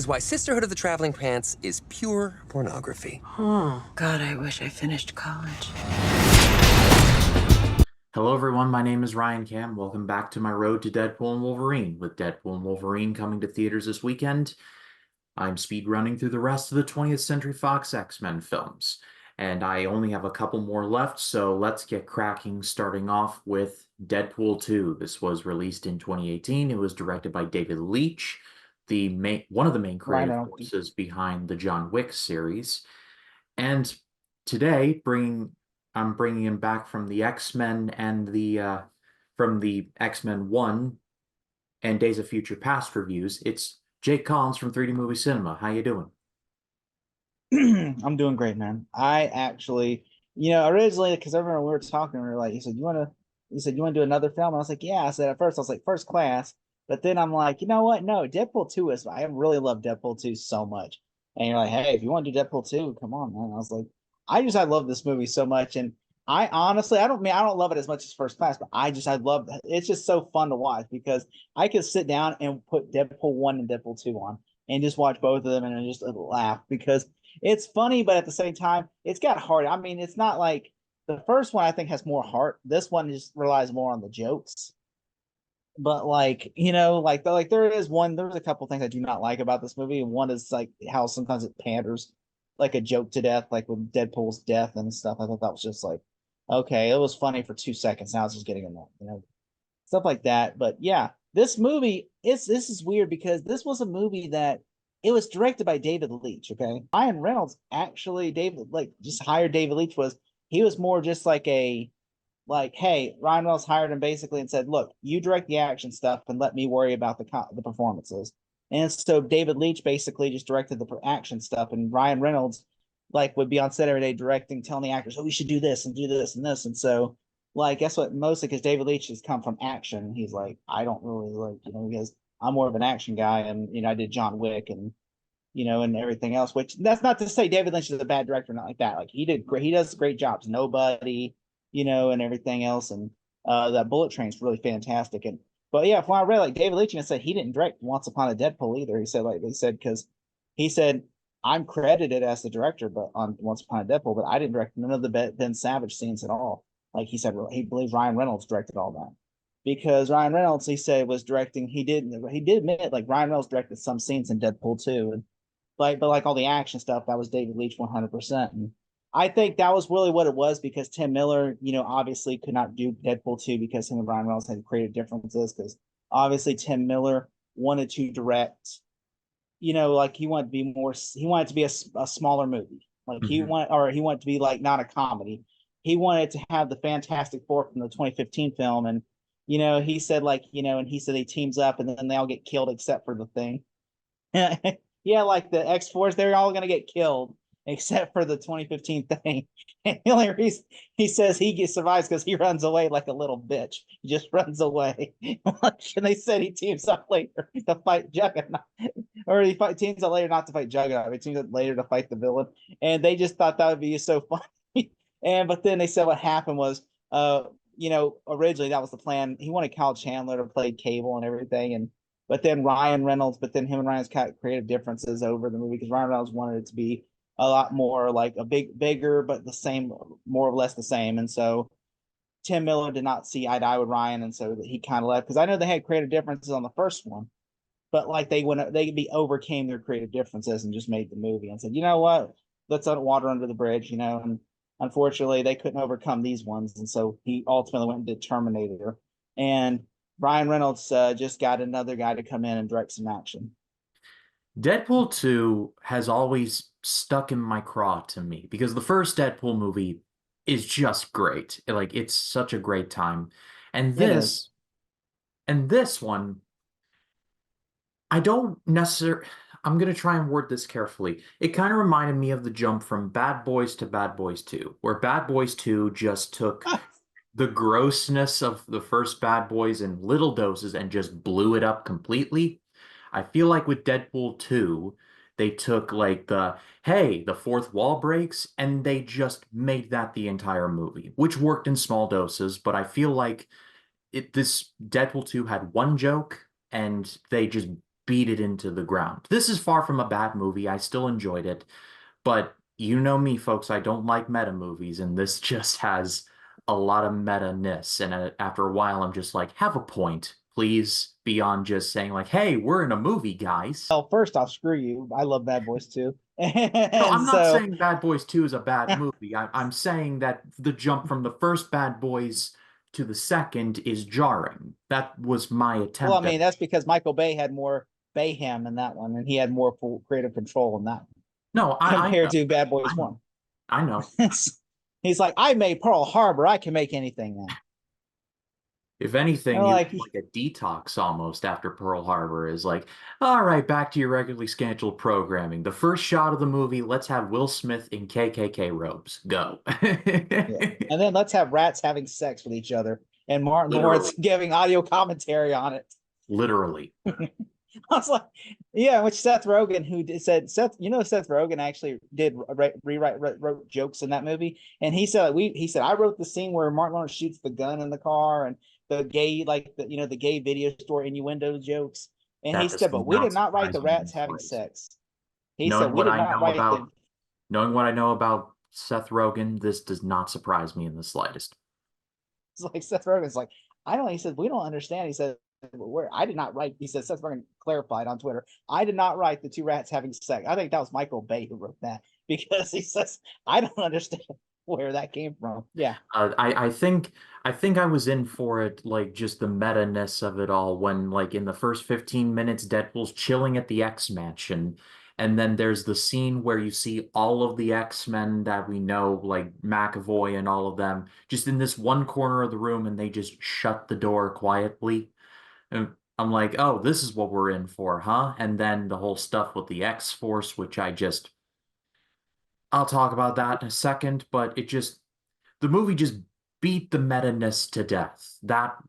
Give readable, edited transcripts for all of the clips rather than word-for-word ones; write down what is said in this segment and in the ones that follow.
is why Sisterhood of the Traveling Pants is pure pornography. Oh, God, I wish I finished college. Hello, everyone. My name is Ryan Cam. Welcome back to my road to Deadpool and Wolverine. With Deadpool and Wolverine coming to theaters this weekend, I'm speed running through the rest of the 20th Century Fox X-Men films. And I only have a couple more left, so let's get cracking, starting off with Deadpool 2. This was released in 2018. It was directed by David Leitch, one of the main Ryan creative Reynolds. forces behind the John Wick series. And today, I'm bringing him back from the X-Men and from the X-Men 1 and Days of Future Past reviews. It's Jake Collins from 3D Movie Cinema. How you doing? I'm doing great, man. I actually, originally, because everyone we were talking, we were like, you said you want to do another film? And I was like, yeah. I said at first, I was like, First Class. But then I'm like, you know what? No, Deadpool 2 I really love Deadpool 2 so much. And you're like, hey, if you want to do Deadpool 2, come on, man. I was like, I love this movie so much. And I honestly, I don't love it as much as First Class, but I love it's just so fun to watch because I could sit down and put Deadpool 1 and Deadpool 2 on and just watch both of them and just laugh because it's funny, but at the same time, it's got heart. I mean, it's not like the first one, I think, has more heart. This one just relies more on the jokes. But there's a couple things I do not like about this movie. And one is like how sometimes it panders like a joke to death, like with Deadpool's death and stuff. I thought that was just like, okay, it was funny for 2 seconds. Now it's just getting annoying, stuff like that. But yeah, this movie this is weird because this was a movie that it was directed by David Leitch. Okay, Ryan Reynolds actually David like just hired David Leitch was he was more just like hey, Ryan Reynolds hired him basically and said, look, you direct the action stuff and let me worry about the performances. And so David Leitch basically just directed the action stuff, and Ryan Reynolds like would be on set every day directing, telling the actors, oh, we should do this and do this and this. And so like guess what? Mostly because David Leitch has come from action. He's like, I don't really like, because I'm more of an action guy, and I did John Wick and and everything else. Which that's not to say David Lynch is a bad director, not like that. Like he did great, he does great jobs. Nobody, and everything else, and that Bullet Train's really fantastic. And but yeah, when I read like David Lynch even said he didn't direct Once Upon a Deadpool either. He said like they said because he said I'm credited as the director, but on Once Upon a Deadpool, but I didn't direct none of the Ben Savage scenes at all. Like he said, he believes Ryan Reynolds directed all that because Ryan Reynolds, he said, was directing. He did admit like Ryan Reynolds directed some scenes in Deadpool too, and but like all the action stuff, that was David Leitch 100%. And I think that was really what it was because Tim Miller, obviously could not do Deadpool 2 because him and Ryan Reynolds had creative differences because obviously Tim Miller wanted to direct, like he wanted to be more, he wanted to be a smaller movie. Like Mhm. he wanted to be like not a comedy. He wanted to have the Fantastic Four from the 2015 film. And, he said like, and he said he teams up and then they all get killed except for the thing. Yeah, like the X-Force, they're all gonna get killed except for the 2015 thing. And the only reason he says survives because he runs away like a little bitch. He just runs away. And they said he teams up later to fight Juggernaut, or teams up later not to fight Juggernaut. He teams up later to fight the villain, and they just thought that would be so funny. And but then they said what happened was, originally that was the plan. He wanted Kyle Chandler to play Cable and everything, and but then him and Ryan's got creative differences over the movie because Ryan Reynolds wanted it to be a lot more like bigger, but the same, more or less the same. And so Tim Miller did not see eye to eye with Ryan, and so he kind of left because I know they had creative differences on the first one, but like they overcame their creative differences and just made the movie and said, you know what, let's let water under the bridge, and unfortunately they couldn't overcome these ones, and so he ultimately went and did Terminator, and Ryan Reynolds just got another guy to come in and direct some action. Deadpool 2 has always stuck in my craw to me because the first Deadpool movie is just great. Like it's such a great time. And It is. this one, I don't necessarily I'm gonna try and word this carefully. It kind of reminded me of the jump from Bad Boys to Bad Boys 2, where Bad Boys 2 just took the grossness of the first Bad Boys in little doses and just blew it up completely. I feel like with Deadpool 2, they took like hey, the fourth wall breaks, and they just made that the entire movie, which worked in small doses, but I feel like this Deadpool 2 had one joke and they just beat it into the ground. This is far from a bad movie. I still enjoyed it, but you know me, folks, I don't like meta movies, and this just has a lot of meta-ness. And after a while, I'm just like, have a point, please, beyond just saying like, hey, we're in a movie, guys. Well, first off, screw you. I love Bad Boys too. No, And I'm not so saying Bad Boys 2 is a bad movie. I'm saying that the jump from the first Bad Boys to the second is jarring. That was my well, I attempt at. mean, that's because Michael Bay had more Bayham in that one, and he had more full creative control in that one No, I compared know. to Bad Boys I know. 1. I know. He's like, I made Pearl Harbor, I can make anything now. If anything, And you like, get like a detox almost after Pearl Harbor is like, all right, back to your regularly scheduled programming. The first shot of the movie, let's have Will Smith in KKK robes. Go. yeah. And then let's have rats having sex with each other, and Martin Lawrence Literally. giving audio commentary on it. Literally. I was like, yeah, which Seth Rogen, said Seth, Seth Rogen actually did wrote jokes in that movie, and he said he said I wrote the scene where Martin Lawrence shoots the gun in the car and the gay the gay video store innuendo jokes, and he That does said, but we not did not write the surprise me in rats the having slightest. sex. He said Knowing we what did I not know write the. about knowing what I know about Seth Rogen, this does not surprise me in the slightest. It's like Seth Rogen's like, I don't. He said we don't understand. He said where I did not write. He said Seth Rogen clarified on Twitter. I did not write the two rats having sex. I think that was Michael Bay who wrote that because he says I don't understand where that came from. Yeah, I think I was in for it, like just the meta-ness of it all when like in the first 15 minutes Deadpool's chilling at the X Mansion, and then there's the scene where you see all of the X-Men that we know, like McAvoy and all of them, just in this one corner of the room, and they just shut the door quietly. And I'm like, oh, this is what we're in for, huh? And then the whole stuff with the X-Force, which I'll talk about that in a second, but the movie just beat the meta-ness to death.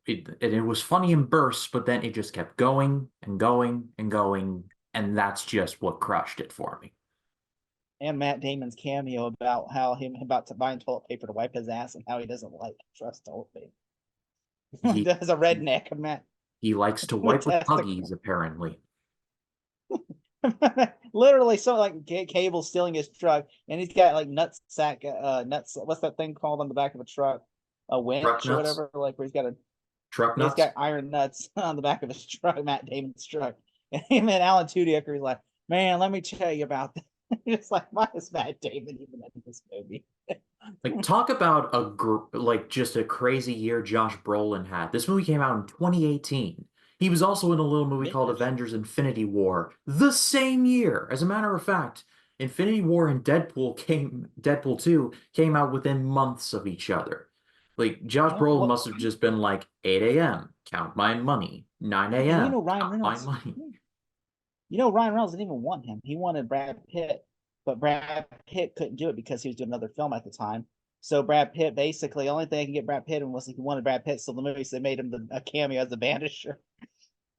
It was funny in bursts, but then it just kept going and going and going, and that's just what crushed it for me. and Matt Damon's cameo about how him about to buying toilet paper to wipe his ass and how he doesn't trust toilet paper. He As a redneck, Matt. he likes to wipe with Huggies, apparently. Literally, so like Cable stealing his truck, and he's got like nuts. What's that thing called on the back of a truck? A Truck winch or nuts? whatever. Like where Truck he's nuts? got iron nuts on the back of his truck, Matt Damon's truck. And him and Alan Tudyk are like, man, let me tell you about that. It's like, why is Matt Damon even in this movie? Like talk about like just a crazy year Josh Brolin had. This movie came out in 2018. He was also in a little movie called Avengers Infinity War the same year. As a matter of fact, Infinity War and Deadpool 2 came out within months of each other. Like Josh Brolin Well, must have just been like 8 a.m., count my money. 9 and a.m., count my money. Ryan Reynolds didn't even want him. He wanted Brad Pitt, but Brad Pitt couldn't do it because he was doing another film at the time. So Brad Pitt basically, the only thing they can get Brad Pitt in was he wanted Brad Pitt. So the movie, so they made him a cameo as the Vanisher.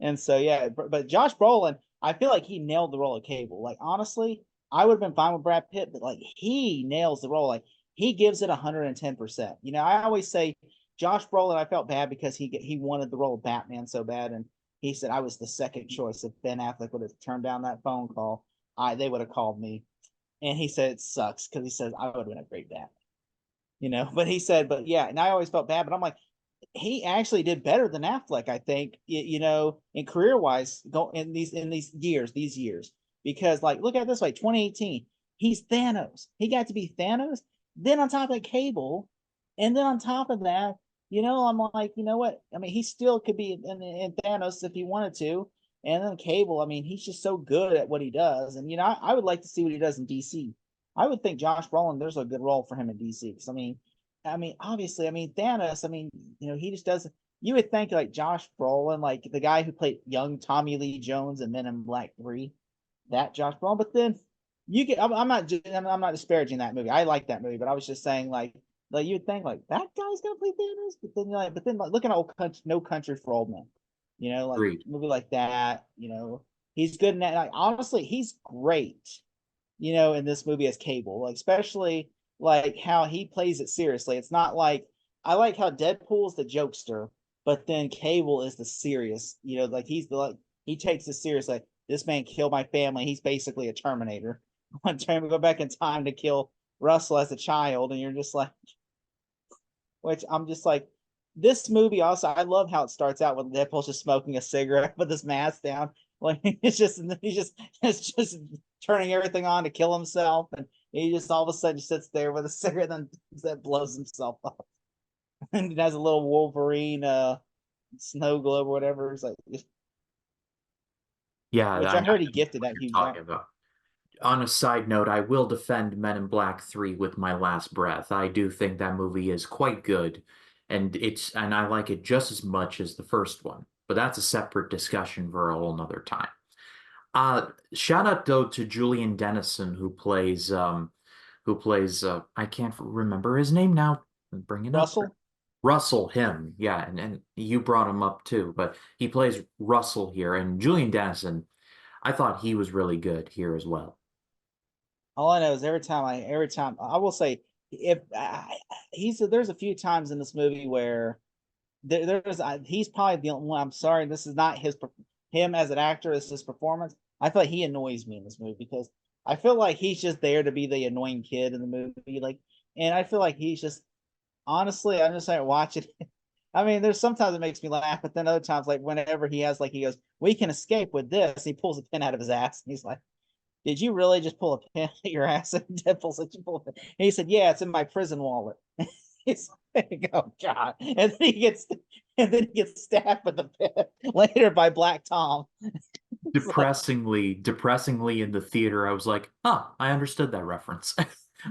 And so yeah, but Josh Brolin, I feel like he nailed the role of Cable. Like honestly, I would have been fine with Brad Pitt, but like he nails the role. Like he gives it 110%. I always say Josh Brolin, I felt bad because he wanted the role of Batman so bad, and he said I was the second choice. If Ben Affleck would have turned down that phone call, they would have called me. And he said it sucks because he says I would have been a great Batman. But he said, but yeah, and I always felt bad, but I'm like, he actually did better than Affleck, I think, in career wise, go in these years, because like look at it this way, 2018, he's Thanos. He got to be Thanos. Then on top of Cable, and then on top of that, I'm like, you know what? I mean, he still could be in Thanos if he wanted to. And then Cable, I mean, he's just so good at what he does. And I would like to see what he does in DC. I would think Josh Brolin, there's a good role for him in DC. Because obviously, Thanos, he just doesn't. You would think like Josh Brolin, like the guy who played young Tommy Lee Jones in Men in Black 3, that Josh Brolin. But then I'm not disparaging that movie. I like that movie, but I was just saying like you'd think like that guy's gonna play Thanos, but then like look at Old Country, No Country for Old Men, like Agreed. movie like that. He's good in that. Like honestly, he's great. In this movie as Cable, like especially like how he plays it seriously. It's not like I like how Deadpool's the jokester, but then Cable is the serious. Like he's the he takes it seriously. This man killed my family. He's basically a Terminator. One time we go back in time to kill Russell as a child, and you're just like, which I'm just like, this movie also, I love how it starts out with Deadpool just smoking a cigarette with his mask down. Like it's just turning everything on to kill himself, and he just all of a sudden sits there with a cigarette and then blows himself up. And he has a little Wolverine snow globe or whatever. It's like, Yeah, which I heard he gifted that huge. Talking about. On a side note, I will defend Men in Black 3 with my last breath. I do think that movie is quite good, and I like it just as much as the first one. But that's a separate discussion for a whole nother time. Shout out though to Julian Dennison who plays I can't remember his name now. Bring it up. Russell? Russell, him, yeah, and you brought him up too, but he plays Russell here, and Julian Dennison, I thought he was really good here as well. All I know is every time I will say, if there's a few times in this movie where he's probably the only one. I'm sorry, this is not him as an actor. It's his performance. I feel like he annoys me in this movie because I feel like he's just there to be the annoying kid in the movie. Like, and I feel like he's just, honestly, I'm just like watching. I mean, there's sometimes it makes me laugh, but then other times, like whenever he goes, "We can escape with this." He pulls a pin out of his ass, and he's like, "Did you really just pull a pin out of your ass?" And Deadpool said, "You pull a pin." And he said, "Yeah, it's in my prison wallet." He's like, "Oh God!" And then he gets stabbed with a pin later by Black Tom. Depressingly in the theater, I was like, "Huh, I understood that reference."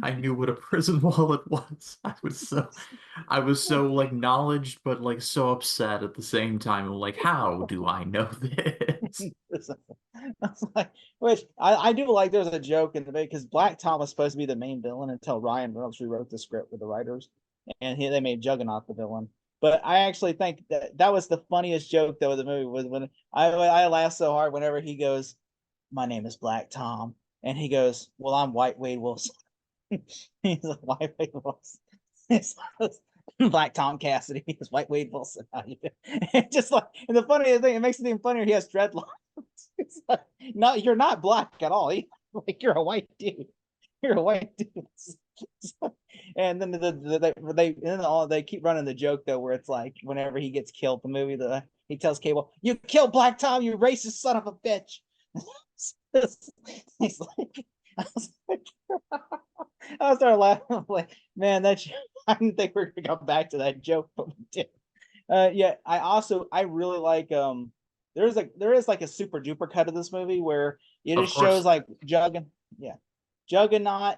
I knew what a prison wallet was. I was so like knowledged, but like so upset at the same time. I'm like, how do I know this? Which I do like. There's a joke in the because Black Tom was supposed to be the main villain until Ryan Reynolds rewrote the script with the writers, and they made Juggernaut the villain. But I actually think that was the funniest joke though of the movie was when I laughed so hard whenever he goes, "My name is Black Tom," and he goes, "Well, I'm White Wade Wilson." He's like White Wade Wilson. It's Black Tom Cassidy. He's White Wade Wilson. And just like, and the funniest thing, it makes it even funnier. He has dreadlocks. It's like, no, you're not black at all. Like you're a white dude. You're a white dude. And then they keep running the joke though, where it's like whenever he gets killed, the movie, he tells Cable, "You killed Black Tom, you racist son of a bitch." He's like, I started laughing. I'm like, man, I didn't think we were gonna go back to that joke, but we did. Yeah, I really like there is like a super duper cut of this movie where it just shows like Juggernaut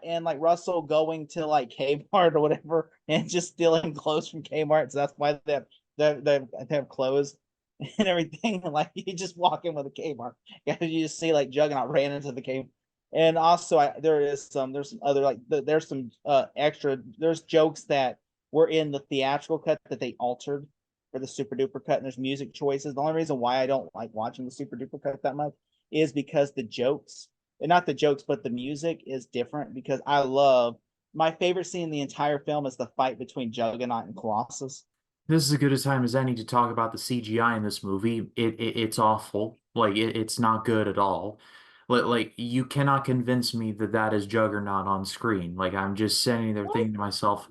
and like Russell going to like Kmart or whatever and just stealing clothes from Kmart. So that's why they have clothes and everything. And like you just walk in with a Kmart. You just see like Juggernaut ran into the Kmart. And also there's some other like there's some extra there's jokes that were in the theatrical cut that they altered for the super duper cut, and there's music choices. The only reason why I don't like watching the super duper cut that much is because the jokes, and not the jokes, but the music is different. Because I love my favorite scene in the entire film is the fight between Juggernaut and Colossus. This is as good a time as any to talk about the CGI in this movie. It's awful. Like it's not good at all. Like you cannot convince me that that is Juggernaut on screen. Like I'm just sitting there thinking to myself,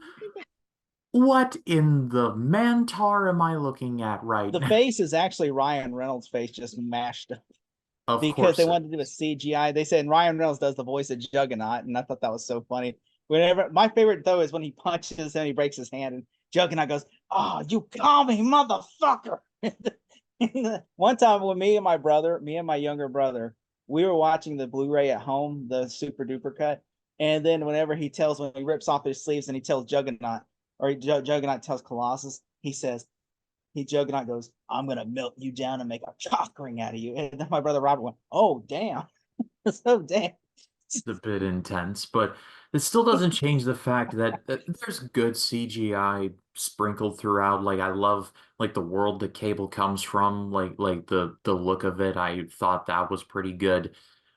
what in the mantar am I looking at right The now? face is actually Ryan Reynolds' face just mashed up. Of Because course they wanted to do a CGI. They said Ryan Reynolds does the voice of Juggernaut, and I thought that was so funny. Whenever my favorite though is when he punches and he breaks his hand, and Juggernaut goes, "Oh, you call me motherfucker!" One time with me and my younger brother, we were watching the Blu-ray at home, the super duper cut, and then when he rips off his sleeves and he tells Juggernaut, or Juggernaut tells Colossus, he says, Juggernaut goes, "I'm gonna melt you down and make a cock ring out of you." And then my brother Robert went, "Oh damn." So damn. it's a bit intense, but it still doesn't change the fact that there's good CGI sprinkled throughout. Like I love like the world that Cable comes from, like the look of it. I thought that was pretty good.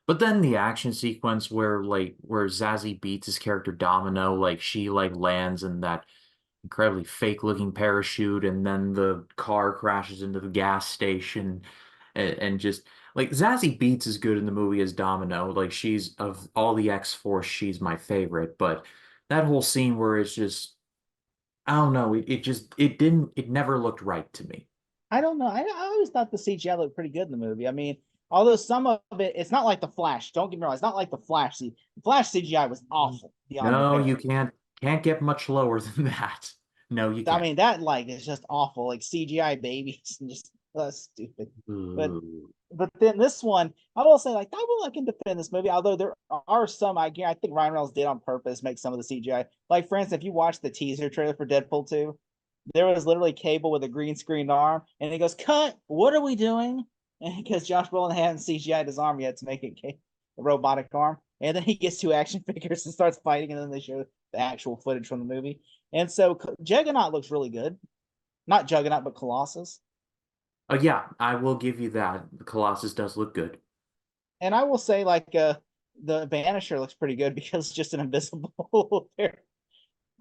But then the action sequence where Zazie Beetz' character Domino, like she like lands in that incredibly fake looking parachute, and then the car crashes into the gas station, and just Like Zazie Beetz is good in the movie as Domino. Like she's of all the X-Force, she's my favorite. But that whole scene where it's just I don't know, it never looked right to me. I don't know. I always thought the CGI looked pretty good in the movie. I mean, although some of it, it's not like the Flash. Don't get me wrong. It's not like the Flash. The Flash CGI was awful beyond No, you repair. can't get much lower than that. No, you I can't. mean, that like is just awful. Like CGI babies and just stupid. But Ooh. but then this one, I will say, like, I can defend this movie. Although there are some, I think Ryan Reynolds did on purpose make some of the CGI. Like, for instance, if you watch the teaser trailer for Deadpool 2, there was literally Cable with a green screen arm, and he goes, "Cut! What are we doing?" And because Josh Brolin hadn't CGI'd his arm yet to make it a robotic arm, and then he gets two action figures and starts fighting, and then they show the actual footage from the movie. And so Juggernaut looks really good. Not Juggernaut, but Colossus. Oh yeah, I will give you that. The Colossus does look good. And I will say, like, the Vanisher looks pretty good because it's just an invisible pair.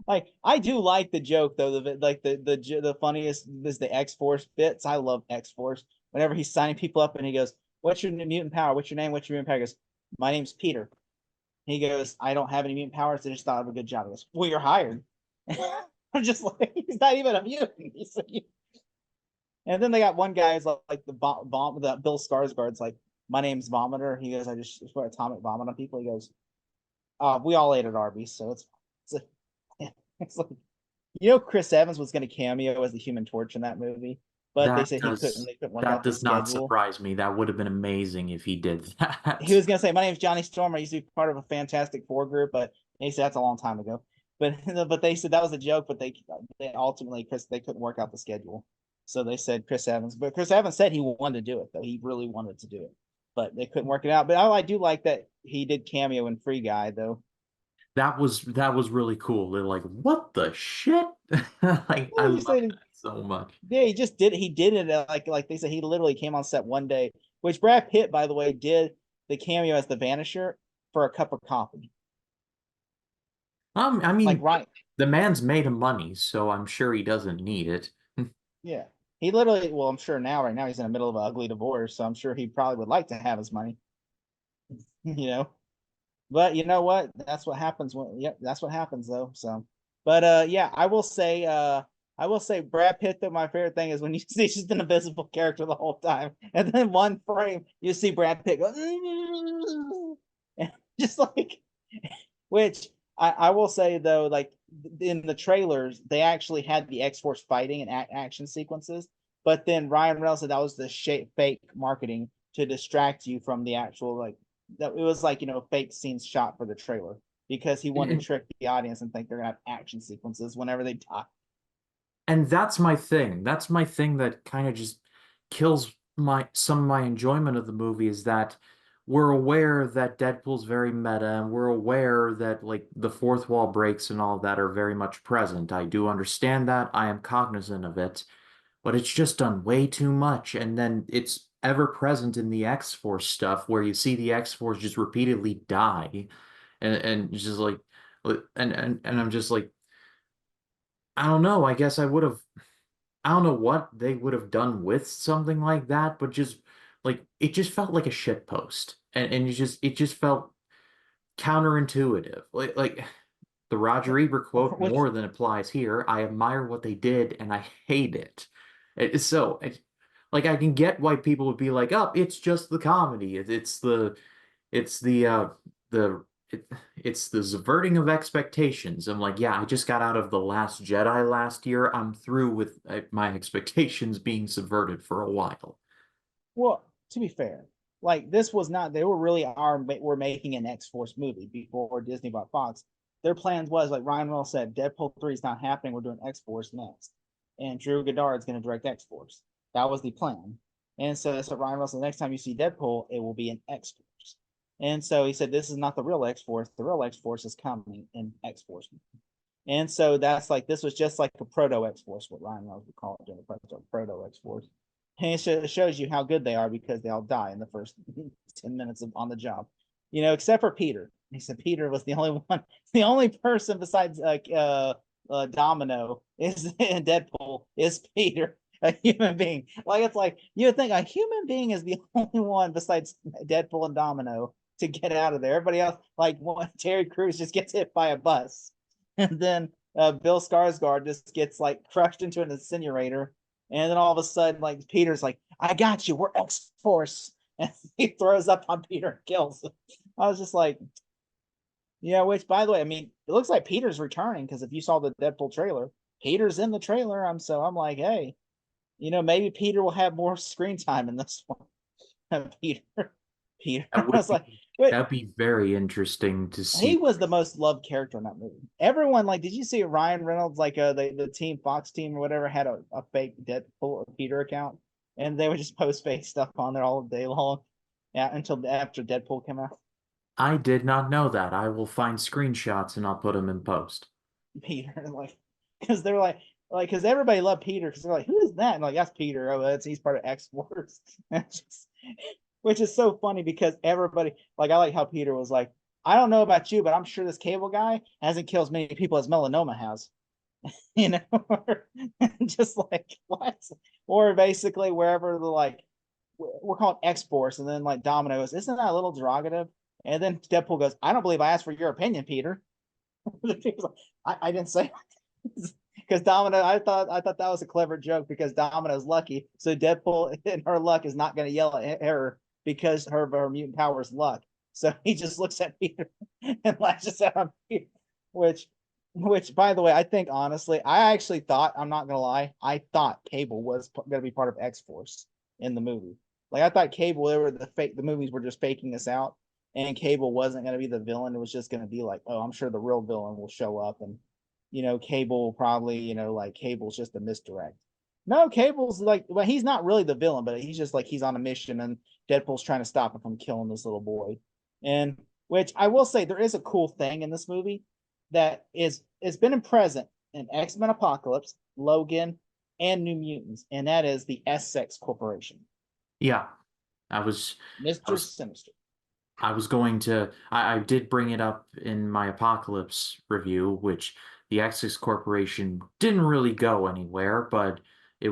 Like, I do like the joke though. The funniest is the X Force bits. I love X Force. Whenever he's signing people up and he goes, "What's your mutant power? What's your name? What's your mutant power?" He goes, "My name's Peter." He goes, "I don't have any mutant powers. I just thought of a good job." He goes, "Well, you're hired." I'm just like, he's not even a mutant. He's like, and then they got one guy who's like the Bill Skarsgård's like, "My name's Vomiter." He goes, "I just put atomic vomit on people." He goes, "We all ate at Arby's, so it's, it's like, Chris Evans was going to cameo as the Human Torch in that movie, but they That said he couldn't. does They couldn't work that out the does not schedule. surprise me. That would have been amazing if he did He that. was going to say, "My name's Johnny Storm. I used to be part of a Fantastic Four group," but he said that's a long time ago. But but they said that was a joke. But they ultimately they couldn't work out the schedule, so they said Chris Evans. But Chris Evans said he wanted to do it though. He really wanted to do it, but they couldn't work it out. But I do like that he did cameo in Free Guy though. That was really cool. They're like, what the shit? Like I Well, you love said that so much. yeah, he just did it. He did it like they said. He literally came on set one day, which Brad Pitt, by the way, did the cameo as the Vanisher for a cup of coffee. I Like mean, right, the man's made of money, so I'm sure he doesn't need it. yeah. He literally, well, I'm sure right now he's in the middle of an ugly divorce, so I'm sure he probably would like to have his money, you know. But you know what? That's what happens yep, that's what happens though. So, but yeah, I will say Brad Pitt though, my favorite thing is when you see just an invisible character the whole time, and then one frame you see Brad Pitt go, and just like, which I will say though, like in the trailers, they actually had the X Force fighting and action sequences, but then Ryan Reynolds said that was the fake marketing to distract you from the actual like that it was like fake scenes shot for the trailer because he wanted to And, trick the audience and think they're gonna have action sequences whenever they talk. and that's my thing. That's my thing that kind of just kills my some of my enjoyment of the movie is that we're aware that Deadpool's very meta and we're aware that like the fourth wall breaks and all of that are very much present. I do understand that. I am cognizant of it, but it's just done way too much. And then it's ever present in the X-Force stuff where you see the X-Force just repeatedly die and just like and I'm just like I don't know. I guess I don't know what they would have done with something like that, but just like it just felt like a shit post. And it just felt counterintuitive. Like the Roger Ebert quote Which more than applies here. I admire what they did and I hate it. Like I can get why people would be like, "Oh, it's just the comedy. It's the it, it's the subverting of expectations." I'm like, "Yeah, I just got out of The Last Jedi last year. I'm through with my expectations being subverted for a while." well, to be fair, like this was not they were really were making an X-Force movie before Disney bought Fox. Their plans was like Ryan Reynolds said, Deadpool 3 is not happening. We're doing X-Force next. And Drew Goddard is going to direct X-Force. That was the plan. And so that's what Ryan Reynolds said. The next time you see Deadpool, it will be an X-Force. And so he said, this is not the real X-Force. The real X-Force is coming in X-Force. And so that's like this was just like a proto X Force, what Ryan Reynolds would call it during the proto X Force. And it shows you how good they are because they all die in the first 10 minutes on the job, except for Peter. He said Peter was the only one, the only person besides Domino is in Deadpool is Peter. a human being. Like it's like you would think a human being is the only one besides Deadpool and Domino to get out of there. Everybody else, like one Terry Crews, just gets hit by a bus, and then Bill Skarsgård just gets like crushed into an incinerator, and then all of a sudden, like Peter's like, "I got you. We're X Force," and he throws up on Peter and kills him. I was just like, yeah. Which, by the way, I mean, it looks like Peter's returning because if you saw the Deadpool trailer, Peter's in the trailer. I'm like, hey, maybe Peter will have more screen time in this one. Peter, Peter. I was like, wait, that'd be very interesting to he see. was the most loved character in that movie. Everyone, like, did you see Ryan Reynolds, like the team Fox team or whatever, had a fake Deadpool Peter account, and they would just post fake stuff on there all day long, yeah, until after Deadpool came out. I did not know that. I will find screenshots and I'll put them in post. Peter, like, because they're like, because everybody loved Peter, because they're like, who is that? And like, that's Peter. Oh, he's part of X Force, which is so funny because everybody, like, I like how Peter was like, I don't know about you, but I'm sure this Cable guy hasn't killed as many people as Melanoma has. Just like what? Or basically wherever the like we're called X Force, and then like Domino goes, isn't that a little derogative? And then Deadpool goes, I don't believe I asked for your opinion, Peter. I didn't say because Domino. I thought that was a clever joke because Domino's lucky, so Deadpool in her luck is not going to yell at her because her mutant power is luck. So he just looks at Peter and lashes out on Peter, which by the way, I think honestly, I actually thought, I'm not gonna lie, I thought Cable was gonna be part of X Force in the movie. Like I thought Cable, they were the movies were just faking this out, and Cable wasn't gonna be the villain. It was just gonna be like, oh, I'm sure the real villain will show up, and Cable will probably, like Cable's just a misdirect. No, Cable's like, well, he's not really the villain, but he's just like he's on a mission, and Deadpool's trying to stop him from killing this little boy. And which I will say, there is a cool thing in this movie that it's been present in X-Men Apocalypse, Logan, and New Mutants, and that is the Essex Corporation. Yeah, I was Mr. Sinister. I did bring it up in my Apocalypse review, which the Essex Corporation didn't really go anywhere, but it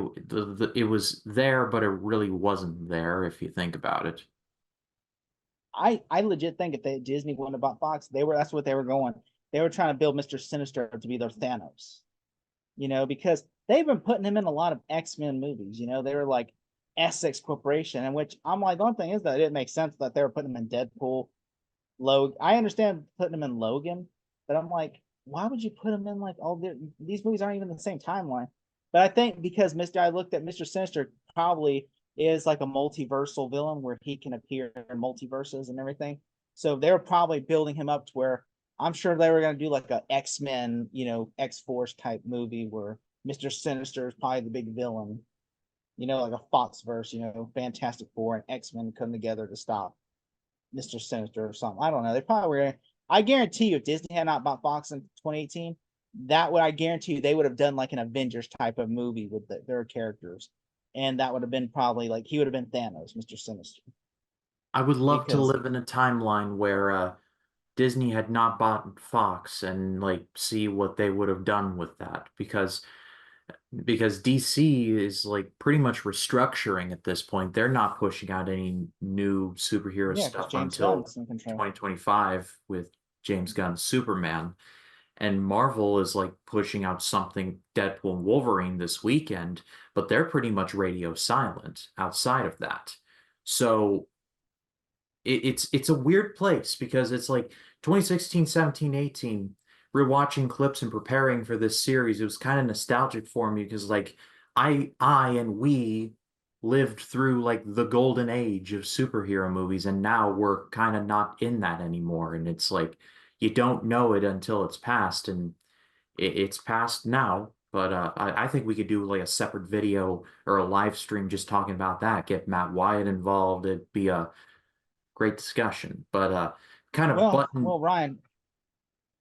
was there, but it really wasn't there if you think about it. I legit think if Disney went about Fox, that's what they were going. They were trying to build Mr. Sinister to be their Thanos. Because they've been putting him in a lot of X-Men movies. They were like Essex Corporation, and which I'm like, the one thing is that it didn't make sense that they were putting him in Deadpool, Logan. I understand putting him in Logan, but I'm like, why would you put him in like these movies aren't even the same timeline? But I think because I looked at Mr. Sinister probably is like a multiversal villain where he can appear in multiverses and everything. So they're probably building him up to where I'm sure they were going to do like a X-Men, X Force type movie where Mr. Sinister is probably the big villain, like a Fox verse, Fantastic Four and X-Men come together to stop Mr. Sinister or something. I don't know. They probably were. I guarantee you, if Disney had not bought Fox in 2018, I guarantee you they would have done like an Avengers type of movie with their characters. And that would have been probably like he would have been Thanos, Mr. Sinister. I would love to live in a timeline where Disney had not bought Fox and like see what they would have done with that because DC is like pretty much restructuring at this point. They're not pushing out any new superhero stuff until 2025 with James Gunn's Superman. And Marvel is like pushing out something Deadpool and Wolverine this weekend, but they're pretty much radio silent outside of that. So it's a weird place because it's like 2016, 17, 18, rewatching clips and preparing for this series. It was kind of nostalgic for me because like I and we lived through like the golden age of superhero movies, and now we're kind of not in that anymore. And it's like you don't know it until it's past, and it's past now. But I think we could do like a separate video or a live stream just talking about that. Get Matt Wyatt involved. It'd be a great discussion. But kind of well, Ryan,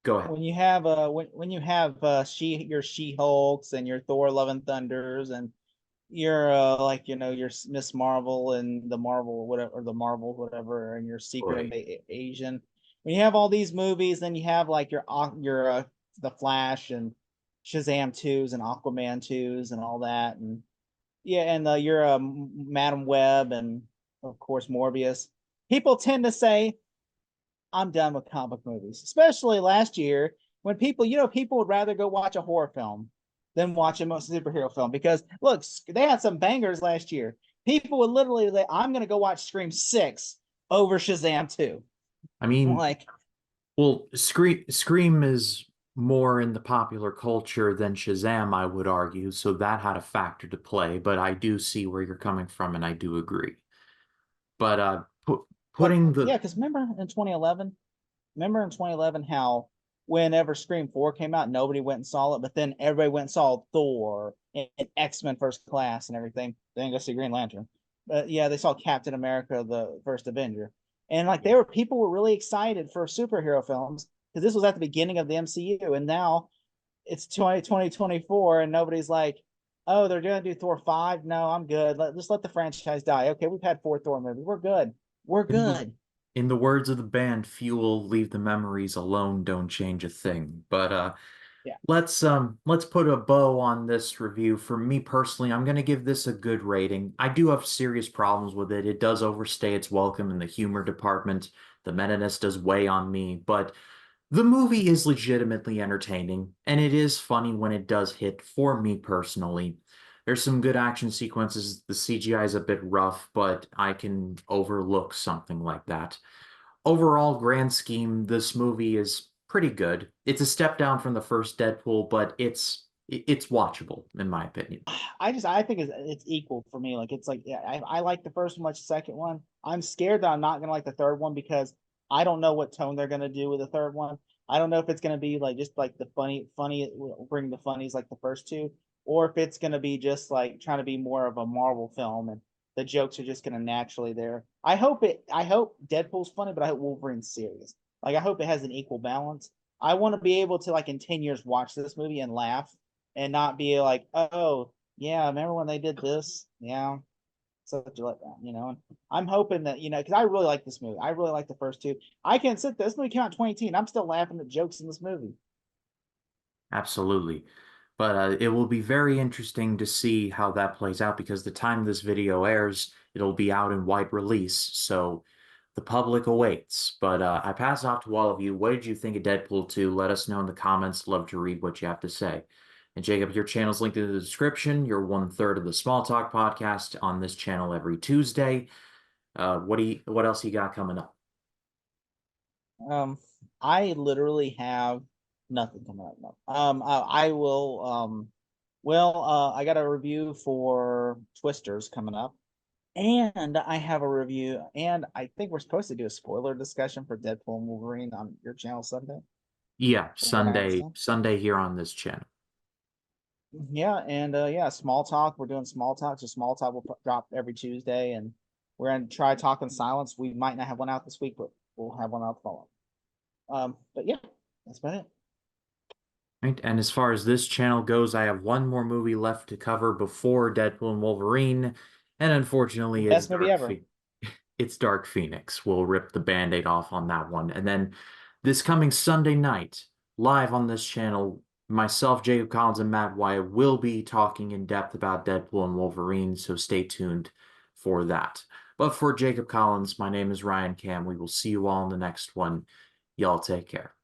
go ahead. When you have when you have your She-Hulks and your Thor Love and Thunders and your like your Miss Marvel and the Marvel whatever, or the Marvel whatever, and your Secret Asian, when you have all these movies, then you have like your the Flash and Shazam 2s and Aquaman 2s and all that, and Yeah, and you're Madam Web and of course Morbius. People tend to say, I'm done with comic movies, especially last year when people would rather go watch a horror film than watch a superhero film because look, they had some bangers last year. People would literally say, I'm going to go watch Scream 6 over Shazam 2. I mean, Like, well, Scream is more in the popular culture than Shazam, I would argue, so that had a factor to play, but I do see where you're coming from and I do agree. But but putting yeah, the because remember in 2011 how whenever Scream 4 came out, nobody went and saw it, but then everybody went and saw Thor and X-Men First Class and everything. They didn't go see Green Lantern. But yeah, they saw Captain America, the first Avenger. And like people were really excited for superhero films because this was at the beginning of the MCU, and now it's 2024, and nobody's like, oh, they're gonna do Thor 5. No, I'm good. Just let the franchise die. Okay, we've had 4 Thor movies. We're good. We're in the good. in the words of the band Fuel, leave the memories alone, don't change a thing. But Yeah. let's put a bow on this review. For me personally, I'm gonna give this a good rating. I do have serious problems with it. It does overstay its welcome in the humor department. The meta-ness does weigh on me, but the movie is legitimately entertaining, and it is funny when it does hit for me personally. There's some good action sequences. The CGI is a bit rough, but I can overlook something like that. Overall, grand scheme, this movie is pretty good. It's a step down from the first Deadpool, but it's watchable in my opinion. I think it's equal for me. Like it's like yeah, I like the first one much the second one. I'm scared that I'm not gonna like the third one because I don't know what tone they're gonna do with the third one. I don't know if it's gonna be like just like the funny bring the funnies like the first two, or if it's gonna be just like trying to be more of a Marvel film and the jokes are just gonna naturally there. I hope Deadpool's funny, but I hope Wolverine's serious. Like I hope it has an equal balance. I want to be able to like in 10 years watch this movie and laugh and not be like, oh, yeah, remember when they did this? Yeah, such a letdown, And I'm hoping that, because I really like this movie. I really like the first two. I can't sit there. This movie came out in 2018. I'm still laughing at jokes in this movie. Absolutely. But it will be very interesting to see how that plays out because the time this video airs, it'll be out in wide release, so the public awaits. But I pass off to all of you. What did you think of Deadpool 2? Let us know in the comments. Love to read what you have to say. And Jacob, your channel's linked in the description. You're 1/3 of the Small Talk podcast on this channel every Tuesday. What else you got coming up? Um, I literally have nothing coming up. No. I will. I got a review for Twisters coming up, and I have a review, and I think we're supposed to do a spoiler discussion for Deadpool and Wolverine on your channel Sunday. Yeah, From what I Sunday, understand. Sunday here on this channel. Yeah, and yeah, small talk. We're doing small talk. So small talk will drop every Tuesday, and we're gonna try talking silence. We might not have one out this week, but we'll have one out the following. But yeah, that's about it. Right, and as far as this channel goes, I have one more movie left to cover before Deadpool and Wolverine, and The unfortunately, best movie ever. It's Dark Phoenix. We'll rip the Band-Aid off on that one, and then this coming Sunday night, live on this channel, myself, Jacob Collins, and Matt Wyatt will be talking in depth about Deadpool and Wolverine, so stay tuned for that. But for Jacob Collins, my name is Ryan Cam. We will see you all in the next one. Y'all take care.